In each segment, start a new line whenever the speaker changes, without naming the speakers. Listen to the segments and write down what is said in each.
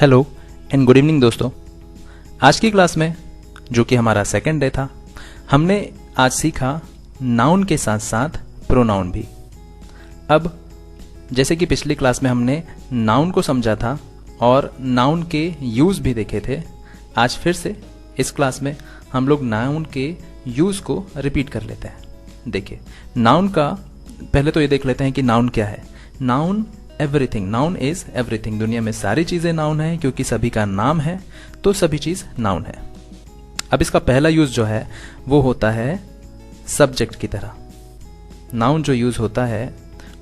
Hello and good evening दोस्तों। आज की क्लास में जो कि हमारा सेकेंड डे था, हमने आज सीखा नाउन के साथ साथ प्रोनाउन भी। अब जैसे कि पिछली क्लास में हमने नाउन को समझा था और नाउन के यूज भी देखे थे, आज फिर से इस क्लास में हम लोग नाउन के यूज को रिपीट कर लेते हैं। देखिए, नाउन का पहले तो ये देख लेते हैं कि नाउन क्या है। Noun everything, noun is everything. दुनिया में सारी चीजें नाउन है, क्योंकि सभी का नाम है तो सभी चीज नाउन है। अब इसका पहला यूज जो है वो होता है सब्जेक्ट की तरह। नाउन जो यूज होता है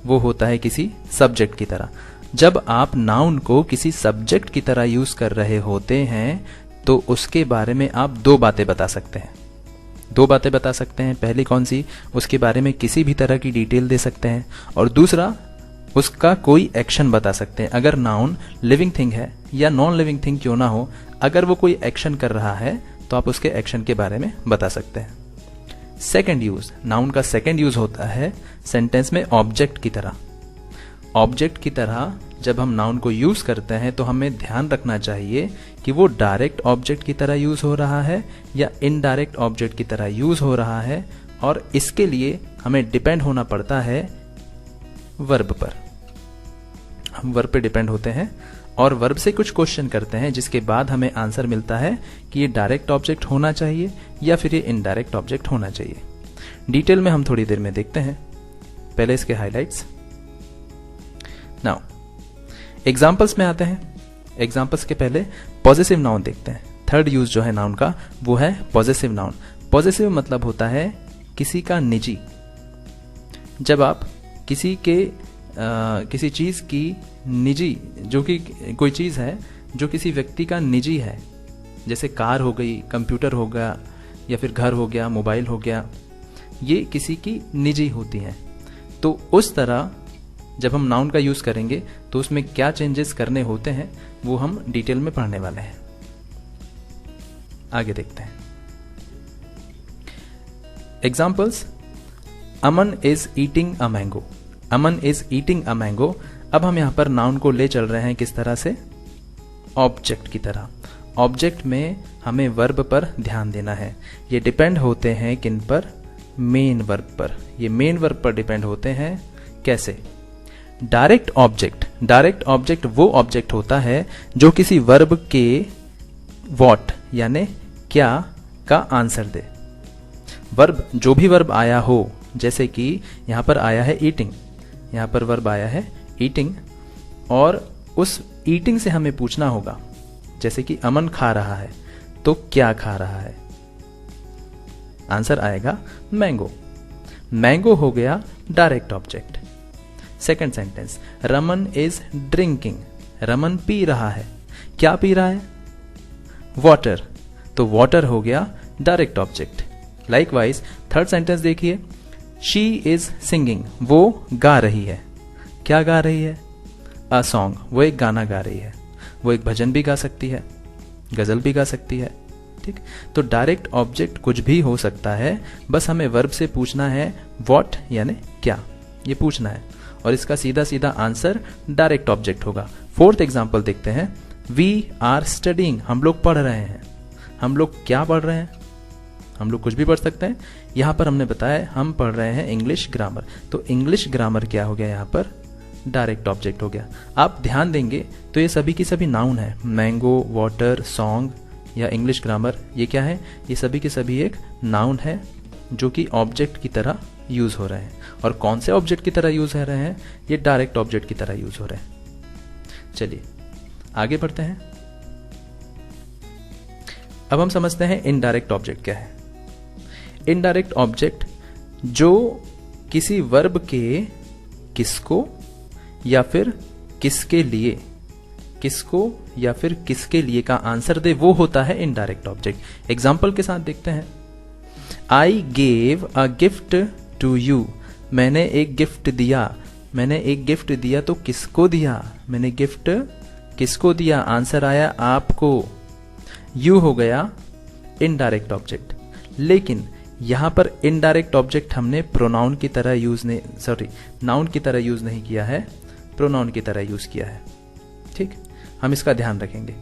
वो होता है किसी सब्जेक्ट की तरह। जब आप नाउन को किसी सब्जेक्ट की तरह यूज कर रहे होते हैं तो उसके बारे में आप दो बातें बता सकते हैं। पहली कौन सी? उसके बारे में किसी भी तरह की डिटेल दे सकते हैं, और दूसरा उसका कोई एक्शन बता सकते हैं। अगर नाउन लिविंग थिंग है या नॉन लिविंग थिंग क्यों ना हो, अगर वो कोई एक्शन कर रहा है तो आप उसके एक्शन के बारे में बता सकते हैं। सेकेंड यूज, नाउन का सेकेंड यूज होता है सेंटेंस में ऑब्जेक्ट की तरह। ऑब्जेक्ट की तरह जब हम नाउन को यूज करते हैं तो हमें ध्यान रखना चाहिए कि वो डायरेक्ट ऑब्जेक्ट की तरह यूज हो रहा है या इनडायरेक्ट ऑब्जेक्ट की तरह यूज हो रहा है, और इसके लिए हमें डिपेंड होना पड़ता है वर्ब पर। हम वर्ब पे डिपेंड होते हैं और वर्ब से कुछ क्वेश्चन करते हैं, जिसके बाद हमें आंसर मिलता है कि ये डायरेक्ट ऑब्जेक्ट होना चाहिए या फिर ये इनडायरेक्ट ऑब्जेक्ट होना चाहिए। डिटेल में हम थोड़ी देर में देखते हैं, पहले इसके हाइलाइट्स। नाउ एग्जांपल्स में आते हैं। एग्जांपल्स के पहले पॉजेसिव नाउन देखते हैं। थर्ड यूज जो है नाउन का वो है पॉजेसिव नाउन। पॉजेसिव मतलब होता है किसी का निजी। जब आप किसी चीज की निजी, जो कि कोई चीज है जो किसी व्यक्ति का निजी है, जैसे कार हो गई, कंप्यूटर हो गया, या फिर घर हो गया, मोबाइल हो गया, ये किसी की निजी होती हैं। तो उस तरह जब हम नाउन का यूज करेंगे तो उसमें क्या चेंजेस करने होते हैं वो हम डिटेल में पढ़ने वाले हैं। आगे देखते हैं examples. Aman is eating a mango. Aman is eating a mango. अब हम यहां पर नाउन को ले चल रहे हैं किस तरह से? ऑब्जेक्ट की तरह। ऑब्जेक्ट में हमें वर्ब पर ध्यान देना है। ये डिपेंड होते हैं किन पर? मेन वर्ब पर। ये मेन वर्ब पर डिपेंड होते हैं। कैसे? Direct object. डायरेक्ट ऑब्जेक्ट वो ऑब्जेक्ट होता है जो किसी वर्ब के व्हाट यानी क्या का आंसर दे। वर्ब, जो भी वर्ब आया हो, जैसे कि यहां पर आया है ईटिंग, यहां पर वर्ब आया है ईटिंग, और उस ईटिंग से हमें पूछना होगा, जैसे कि अमन खा रहा है, तो क्या खा रहा है? आंसर आएगा मैंगो। मैंगो हो गया direct object. Second sentence, Raman is drinking. Raman P रहा है। क्या पी रहा है? वाटर। तो वाटर हो गया direct object. Likewise third sentence देखिए, शी इज सिंगिंग। वो गा रही है। क्या गा रही है? A song. वो एक गाना गा रही है। वो एक भजन भी गा सकती है, गजल भी गा सकती है। ठीक, तो डायरेक्ट ऑब्जेक्ट कुछ भी हो सकता है, बस हमें वर्ब से पूछना है व्हाट यानी क्या, ये पूछना है, और इसका सीधा सीधा आंसर डायरेक्ट ऑब्जेक्ट होगा। फोर्थ एग्जाम्पल देखते हैं। We are studying. हम लोग पढ़ रहे हैं। हम लोग क्या पढ़ रहे हैं? हम लोग कुछ भी पढ़ सकते हैं। यहां पर हमने बताया हम पढ़ रहे हैं इंग्लिश ग्रामर, तो इंग्लिश ग्रामर क्या हो गया? यहां पर डायरेक्ट ऑब्जेक्ट हो गया। आप ध्यान देंगे तो ये सभी की सभी नाउन है। मैंगो, वाटर, सॉन्ग या इंग्लिश ग्रामर, ये क्या है? ये सभी के सभी एक नाउन है जो कि ऑब्जेक्ट की तरह यूज हो रहे हैं। और कौन से ऑब्जेक्ट की तरह यूज हो रहे हैं? ये डायरेक्ट ऑब्जेक्ट की तरह यूज हो रहे हैं। चलिए आगे बढ़ते हैं। अब हम समझते हैं इनडायरेक्ट ऑब्जेक्ट क्या है। इनडायरेक्ट ऑब्जेक्ट जो किसी वर्ब के किसको या फिर किसके लिए, किसको या फिर किसके लिए का आंसर दे, वो होता है इनडायरेक्ट ऑब्जेक्ट। एग्जाम्पल के साथ देखते हैं। I gave a gift to you. मैंने एक गिफ्ट दिया। मैंने एक गिफ्ट दिया तो किसको दिया? मैंने गिफ्ट किसको दिया? आंसर आया आपको। यू हो गया इनडायरेक्ट ऑब्जेक्ट। लेकिन यहां पर इनडायरेक्ट ऑब्जेक्ट हमने प्रोनाउन की तरह यूज नहीं, नाउन की तरह यूज नहीं किया है, प्रोनाउन की तरह यूज किया है। ठीक, हम इसका ध्यान रखेंगे।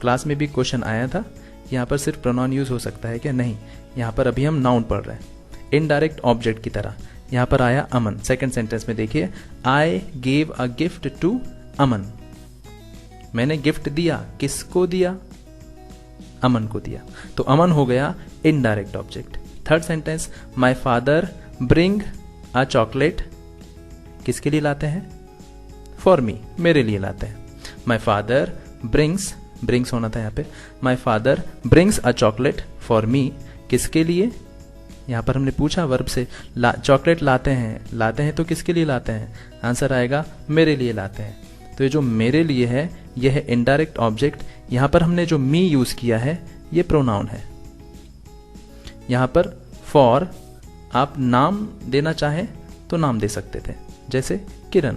क्लास में भी क्वेश्चन आया था, यहाँ पर सिर्फ प्रोनाउन यूज हो सकता है क्या? नहीं, यहाँ पर अभी हम नाउन पढ़ रहे हैं इनडायरेक्ट ऑब्जेक्ट की तरह। यहाँ पर आया अमन, सेकंड सेंटेंस में देखिए, I gave a gift to Aman. मैंने गिफ्ट दिया, किसको दिया? अमन को दिया। तो अमन हो गया indirect object. Third sentence, my father bring a chocolate, किसके लिए लाते हैं? फॉर मी, मेरे लिए लाते हैं। माई फादर ब्रिंग्स होना था यहाँ पे, my father brings a chocolate for me, किसके लिए? यहाँ पर हमने पूछा वर्ब से, चॉकलेट लाते हैं तो किसके लिए लाते हैं? आंसर आएगा मेरे लिए लाते हैं। तो ये जो मेरे लिए है यह है इनडायरेक्ट ऑब्जेक्ट। यहाँ पर हमने जो मी यूज किया है ये प्रोनाउन है। यहाँ पर फॉर आप नाम देना चाहें तो नाम दे सकते थे, जैसे किरण,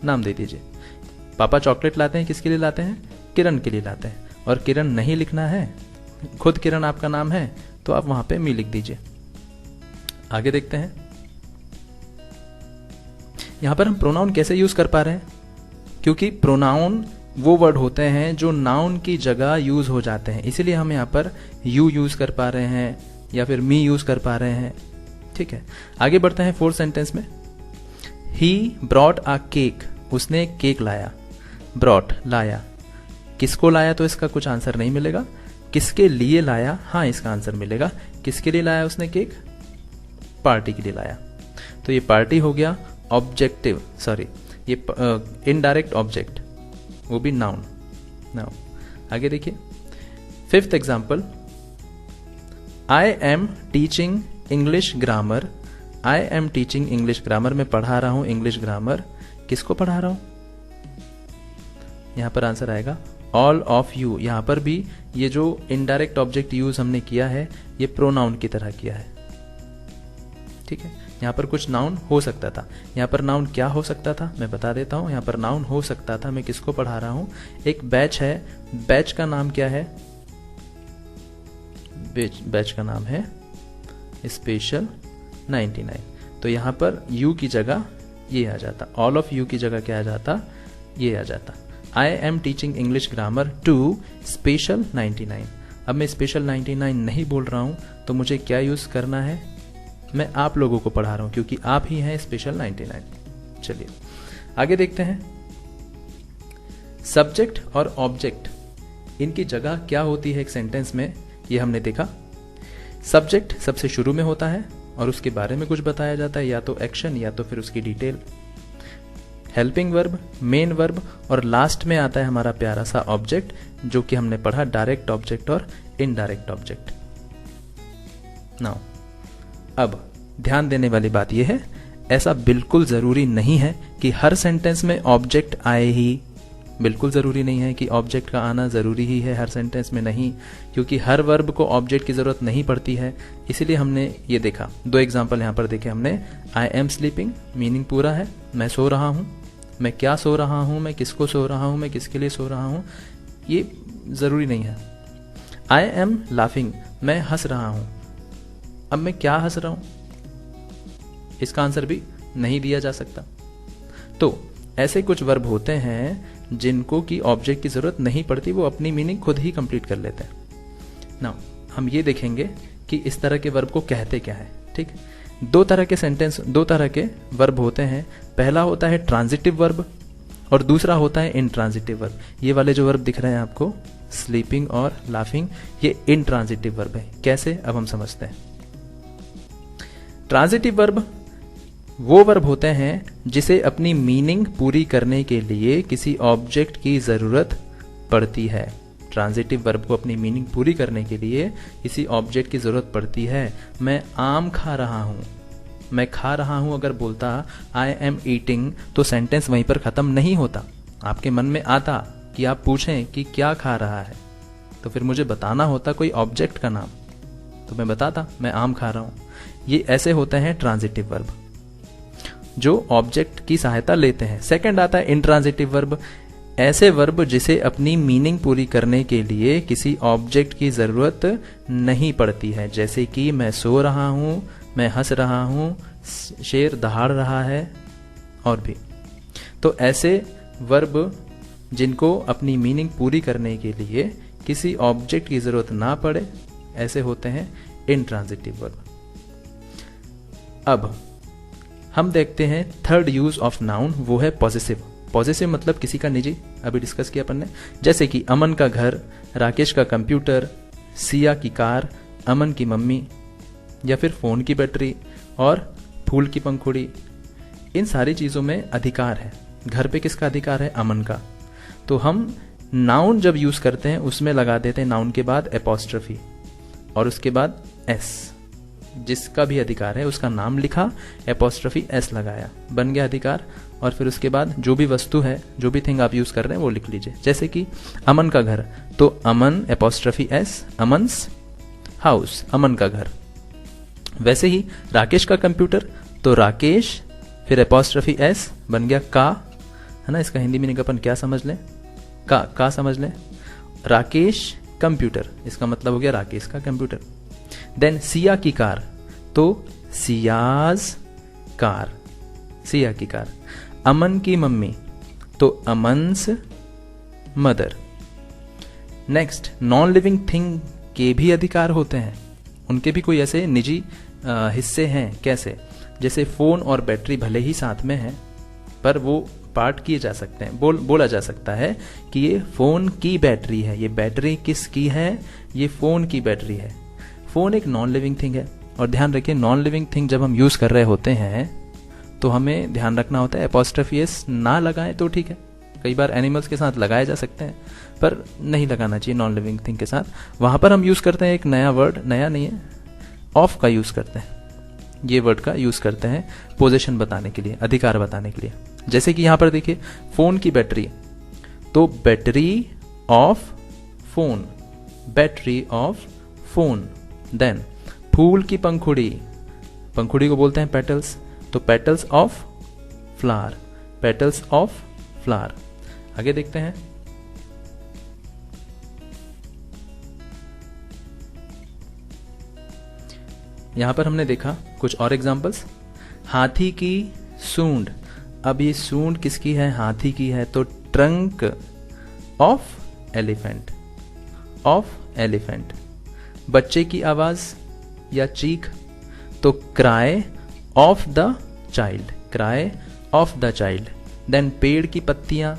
नाम दे दीजिए। पापा चॉकलेट लाते हैं, किसके लिए लाते हैं? किरण के लिए लाते हैं। और किरण नहीं लिखना है, खुद किरण आपका नाम है, तो आप वहां पे मी लिख दीजिए। आगे देखते हैं, यहां पर हम प्रोनाउन कैसे यूज कर पा रहे हैं? क्योंकि प्रोनाउन वो वर्ड होते हैं जो नाउन की जगह यूज हो जाते हैं, इसीलिए हम यहाँ पर यू यूज कर पा रहे हैं या फिर मी यूज कर पा रहे हैं। ठीक है, आगे बढ़ते हैं फोर्थ सेंटेंस में। ही ब्रॉट अ केक, उसने केक लाया। ब्रॉट, लाया, किसको लाया? तो इसका कुछ आंसर नहीं मिलेगा। किसके लिए लाया? हाँ, इसका आंसर मिलेगा। किसके लिए लाया उसने केक? पार्टी के लिए लाया। तो ये पार्टी हो गया ऑब्जेक्टिव, सॉरी ये इनडायरेक्ट ऑब्जेक्ट, वो भी नाउन। आगे देखिए, fifth example, I am teaching English grammar. I am teaching English grammar, मैं पढ़ा रहा हूं इंग्लिश ग्रामर। किसको पढ़ा रहा हूं? यहां पर आंसर आएगा ऑल ऑफ यू। यहां पर भी ये जो इनडायरेक्ट ऑब्जेक्ट यूज हमने किया है ये प्रोनाउन की तरह किया है। ठीक है, यहां पर कुछ नाउन हो सकता था। यहां पर नाउन क्या हो सकता था मैं बता देता हूं। यहां पर नाउन हो सकता था, मैं किसको पढ़ा रहा हूं? एक बैच है, बैच का नाम क्या है? बैच का नाम है स्पेशल 99। तो यहां पर यू की जगह ये आ जाता, ऑल ऑफ यू की जगह क्या आ जाता? ये आ जाता। I am teaching English grammar to special 99। अब मैं स्पेशल 99 नहीं बोल रहा हूं, तो मुझे क्या यूज करना है? मैं आप लोगों को पढ़ा रहा हूं क्योंकि आप ही हैं स्पेशल 99। चलिए आगे देखते हैं। सब्जेक्ट और ऑब्जेक्ट, इनकी जगह क्या होती है एक सेंटेंस में, ये हमने देखा। सब्जेक्ट सबसे शुरू में होता है और उसके बारे में कुछ बताया जाता है, या तो एक्शन या तो फिर उसकी detail. Helping verb, main verb, और लास्ट में आता है हमारा प्यारा सा ऑब्जेक्ट, जो कि हमने पढ़ा डायरेक्ट ऑब्जेक्ट और इनडायरेक्ट ऑब्जेक्ट। नाउ अब ध्यान देने वाली बात यह है, ऐसा बिल्कुल जरूरी नहीं है कि हर सेंटेंस में ऑब्जेक्ट आए ही। बिल्कुल जरूरी नहीं है कि ऑब्जेक्ट का आना जरूरी ही है हर सेंटेंस में, नहीं, क्योंकि हर वर्ब को ऑब्जेक्ट की जरूरत नहीं पड़ती है। इसीलिए हमने ये देखा, दो एग्जांपल यहां पर देखे हमने। आई एम स्लीपिंग, मीनिंग पूरा है, मैं सो रहा हूं। मैं क्या सो रहा हूं, मैं किसको सो रहा हूं, मैं किसके लिए सो रहा हूं, ये जरूरी नहीं है। आई एम लाफिंग, मैं हंस रहा हूं। अब मैं क्या हंस रहा हूं, इसका आंसर भी नहीं दिया जा सकता। तो ऐसे कुछ वर्ब होते हैं जिनको की ऑब्जेक्ट की जरूरत नहीं पड़ती, वो अपनी मीनिंग खुद ही कंप्लीट कर लेते हैं। नाउ हम ये देखेंगे कि इस तरह के वर्ब को कहते क्या है। ठीक, दो तरह के वर्ब होते हैं। पहला होता है ट्रांजिटिव वर्ब और दूसरा होता है इनट्रांजिटिव वर्ब। ये वाले जो वर्ब दिख रहे हैं आपको, स्लीपिंग और लाफिंग, ये इनट्रांजिटिव वर्ब है। कैसे, अब हम समझते हैं। ट्रांजिटिव वर्ब वो वर्ब होते हैं जिसे अपनी मीनिंग पूरी करने के लिए किसी ऑब्जेक्ट की जरूरत पड़ती है। ट्रांजिटिव वर्ब को अपनी मीनिंग पूरी करने के लिए किसी ऑब्जेक्ट की जरूरत पड़ती है। मैं आम खा रहा हूं, मैं खा रहा हूं अगर बोलता आई एम ईटिंग, तो सेंटेंस वहीं पर खत्म नहीं होता। आपके मन में आता कि आप पूछें कि क्या खा रहा है, तो फिर मुझे बताना होता कोई ऑब्जेक्ट का नाम, तो मैं बताता मैं आम खा रहा हूं। ये ऐसे होते हैं ट्रांजिटिव वर्ब जो ऑब्जेक्ट की सहायता लेते हैं। सेकंड आता है इनट्रांजिटिव वर्ब, ऐसे वर्ब जिसे अपनी मीनिंग पूरी करने के लिए किसी ऑब्जेक्ट की जरूरत नहीं पड़ती है। जैसे कि मैं सो रहा हूं, मैं हंस रहा हूं, शेर दहाड़ रहा है, और भी। तो ऐसे वर्ब जिनको अपनी मीनिंग पूरी करने के लिए किसी ऑब्जेक्ट की जरूरत ना पड़े, ऐसे होते हैं इंट्रांजिटिव वर्ब। अब हम देखते हैं थर्ड यूज ऑफ नाउन, वो है पॉसेसिव। पॉसेसिव मतलब किसी का निजी, अभी डिस्कस किया अपन ने, जैसे कि अमन का घर, राकेश का कंप्यूटर, सिया की कार, अमन की मम्मी, या फिर फोन की बैटरी और फूल की पंखुड़ी। इन सारी चीजों में अधिकार है। घर पे किसका अधिकार है? अमन का। तो हम नाउन जब यूज करते हैं उसमें लगा देते हैं नाउन के बाद एपोस्ट्रोफी और उसके बाद एस। जिसका भी अधिकार है उसका नाम लिखा, एपोस्ट्रोफी एस लगाया, बन गया अधिकार। और फिर उसके बाद जो भी वस्तु है, जो भी थिंग आप यूज कर रहे हैं वो लिख लीजिए। जैसे कि अमन का घर, तो अमन एपोस्ट्रोफी एस, अमन्स हाउस, अमन का घर। वैसे ही राकेश का कंप्यूटर, तो राकेश फिर एपोस्ट्रोफी एस, बन गया का, है ना। इसका हिंदी मीनिंग अपन क्या समझ लें? का समझ लें। राकेश कंप्यूटर, इसका मतलब हो गया राकेश का कंप्यूटर। देन सिया की कार, तो सियाज कार, सिया की कार। अमन की मम्मी, तो Aman's mother. Next, non living thing के भी अधिकार होते हैं, उनके भी कोई ऐसे निजी हिस्से हैं। कैसे? जैसे फोन और बैटरी भले ही साथ में हैं, पर वो पार्ट किए जा सकते हैं। बोला जा सकता है कि ये फोन की बैटरी है। ये बैटरी किसकी है? ये फोन की बैटरी है। फोन एक नॉन लिविंग थिंग है। और ध्यान रखिए, नॉन लिविंग थिंग जब हम यूज कर रहे होते हैं तो हमें ध्यान रखना होता है एपोस्ट्रोफी एस ना लगाएं तो ठीक है। कई बार एनिमल्स के साथ लगाए जा सकते हैं, पर नहीं लगाना चाहिए नॉन लिविंग थिंग के साथ। वहां पर हम यूज करते हैं एक नया वर्ड, नया नहीं है, ऑफ का यूज करते हैं। ये वर्ड का यूज करते हैं पोजीशन बताने के लिए, अधिकार बताने के लिए। जैसे कि यहां पर देखिए, फोन की बैटरी, तो battery of phone, battery of phone. Then फूल की पंखुड़ी, पंखुड़ी को बोलते हैं पेटल्स, तो petals of flower, petals of flower. आगे देखते हैं, यहां पर हमने देखा कुछ और एग्जांपल्स। हाथी की सूंड, अब ये सूंड किसकी है? हाथी की है, तो trunk of elephant, of elephant. बच्चे की आवाज या चीख, तो cry of the child, cry of the child. Then पेड़ की पत्तियां,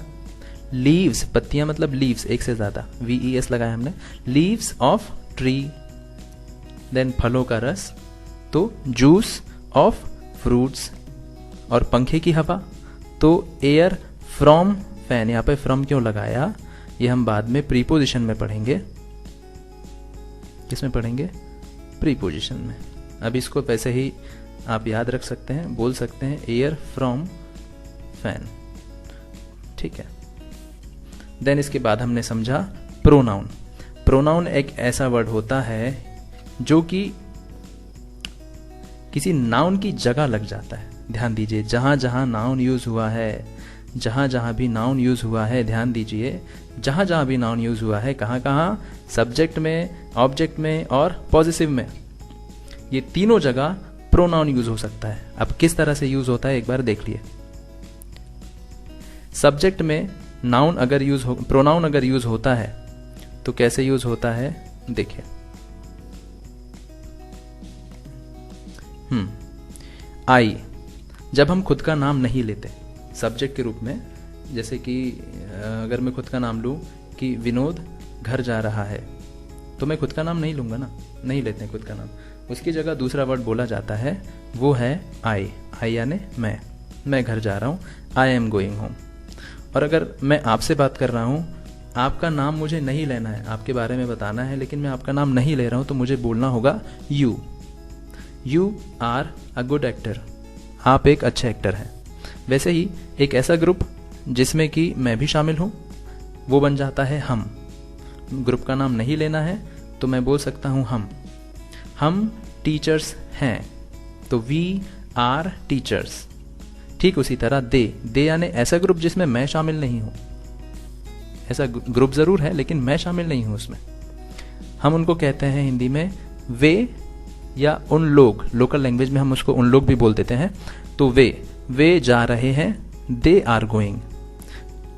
लीव्स, पत्तियां मतलब लीव्स, एक से ज्यादा, VES लगाया हमने, लीव्स ऑफ ट्री। देन फलों का रस, तो जूस ऑफ फ्रूट्स। और पंखे की हवा, तो एयर फ्रॉम फैन। यहां पे फ्रॉम क्यों लगाया, ये हम बाद में प्रीपोजिशन में पढ़ेंगे। किसमें पढ़ेंगे? प्रीपोजिशन में। अब इसको वैसे ही आप याद रख सकते हैं, बोल सकते हैं एयर फ्रॉम फैन, ठीक है। देन इसके बाद हमने समझा प्रोनाउन। प्रोनाउन एक ऐसा वर्ड होता है जो कि किसी नाउन की जगह लग जाता है। ध्यान दीजिए, जहां जहां नाउन यूज हुआ है, जहां जहां भी नाउन यूज हुआ है, ध्यान दीजिए, जहां जहां भी नाउन यूज हुआ है, कहां कहां? सब्जेक्ट में, ऑब्जेक्ट में और पॉजिटिव में। ये तीनों जगह प्रोनाउन यूज हो सकता है। अब किस तरह से यूज होता है एक बार देख लिए। सब्जेक्ट में नाउन अगर यूज हो, प्रोनाउन अगर यूज होता है तो कैसे यूज होता है देखिए। आई, जब हम खुद का नाम नहीं लेते सब्जेक्ट के रूप में, जैसे कि अगर मैं खुद का नाम लूं कि विनोद घर जा रहा है, तो मैं खुद का नाम नहीं लूंगा ना, नहीं लेते खुद का नाम। उसकी जगह दूसरा वर्ड बोला जाता है, वो है आई। आई यानी मैं घर जा रहा हूं, आई एम गोइंग होम। और अगर मैं आपसे बात कर रहा हूं, आपका नाम मुझे नहीं लेना है, आपके बारे में बताना है, लेकिन मैं आपका नाम नहीं ले रहा हूं, तो मुझे बोलना होगा you. You are a good actor, आप एक अच्छे एक्टर हैं। वैसे ही एक ऐसा ग्रुप जिसमें कि मैं भी शामिल हूं, वो बन जाता है हम। ग्रुप का नाम नहीं लेना है तो मैं बोल सकता हूं हम टीचर्स हैं, तो वी आर टीचर्स। ठीक उसी तरह दे यानी ऐसा ग्रुप जिसमें मैं शामिल नहीं हूं। ऐसा ग्रुप जरूर है लेकिन मैं शामिल नहीं हूं उसमें। हम उनको कहते हैं हिंदी में वे या उन लोग, लोकल लैंग्वेज में हम उसको उन लोग भी बोल देते हैं। तो वे जा रहे हैं, दे आर गोइंग।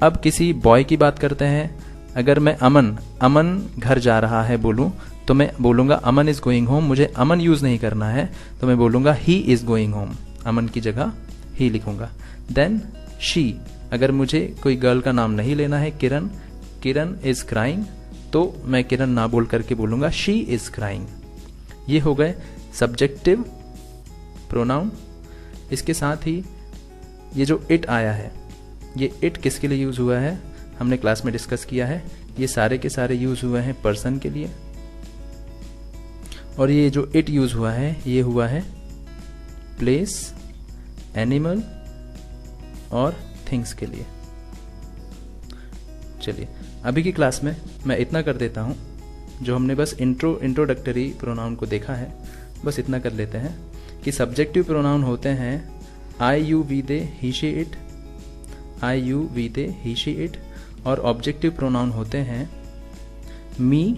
अब किसी बॉय की बात करते हैं। अगर मैं अमन घर जा रहा है बोलूं तो मैं बोलूंगा अमन इज गोइंग होम। मुझे अमन यूज नहीं करना है तो मैं बोलूंगा ही इज गोइंग होम। अमन की जगह ही लिखूंगा। देन शी, अगर मुझे कोई गर्ल का नाम नहीं लेना है, किरण इज क्राइंग, तो मैं किरण ना बोल करके बोलूंगा शी इज क्राइंग। ये हो गए सब्जेक्टिव प्रोनाउन। इसके साथ ही ये जो इट आया है, ये इट किसके लिए यूज हुआ है हमने क्लास में डिस्कस किया है। ये सारे के सारे यूज हुए हैं पर्सन के लिए, और ये जो इट यूज हुआ है ये हुआ है प्लेस, एनिमल और थिंग्स के लिए। चलिए अभी की क्लास में मैं इतना कर देता हूं, जो हमने बस इंट्रोडक्टरी प्रोनाउन को देखा है बस इतना कर लेते हैं कि सब्जेक्टिव प्रोनाउन होते हैं I you we they he she it, I you we they he she it, और ऑब्जेक्टिव प्रोनाउन होते हैं me,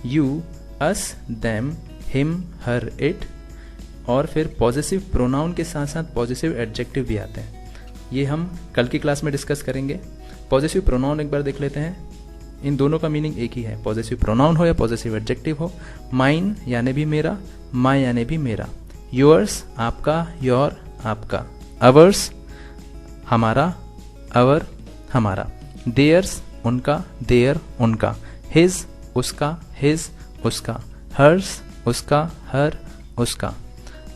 you, us, them, him, her, it, और फिर पॉजेसिव प्रोनाउन के साथ साथ पॉजेसिव एडजेक्टिव भी आते हैं। ये हम कल की क्लास में डिस्कस करेंगे। पॉजेसिव प्रोनाउन एक बार देख लेते हैं। इन दोनों का मीनिंग एक ही है, पॉजेसिव प्रोनाउन हो या पॉजेसिव एडजेक्टिव हो। माइन यानी भी मेरा, माई यानी भी मेरा, योर्स आपका, योर आपका, अवर्स हमारा, अवर हमारा, देयर्स उनका, देयर उनका, हिज उसका, हिज उसका, हर्स उसका, हर उसका,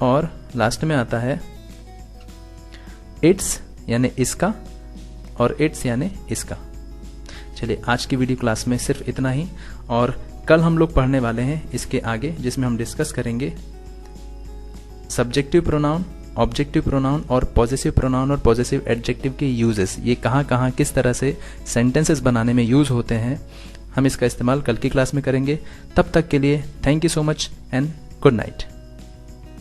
और लास्ट में आता है इट्स यानी इसका और इट्स यानी इसका। चलिए आज की वीडियो क्लास में सिर्फ इतना ही, और कल हम लोग पढ़ने वाले हैं इसके आगे, जिसमें हम डिस्कस करेंगे सब्जेक्टिव प्रोनाउन, ऑब्जेक्टिव प्रोनाउन और पॉजेसिव प्रोनाउन और पॉजेसिव एडजेक्टिव के यूजेस। ये कहाँ कहाँ किस तरह से सेंटेंसेस बनाने में यूज होते हैं, हम इसका इस्तेमाल कल की क्लास में करेंगे। तब तक के लिए thank you so much and good night.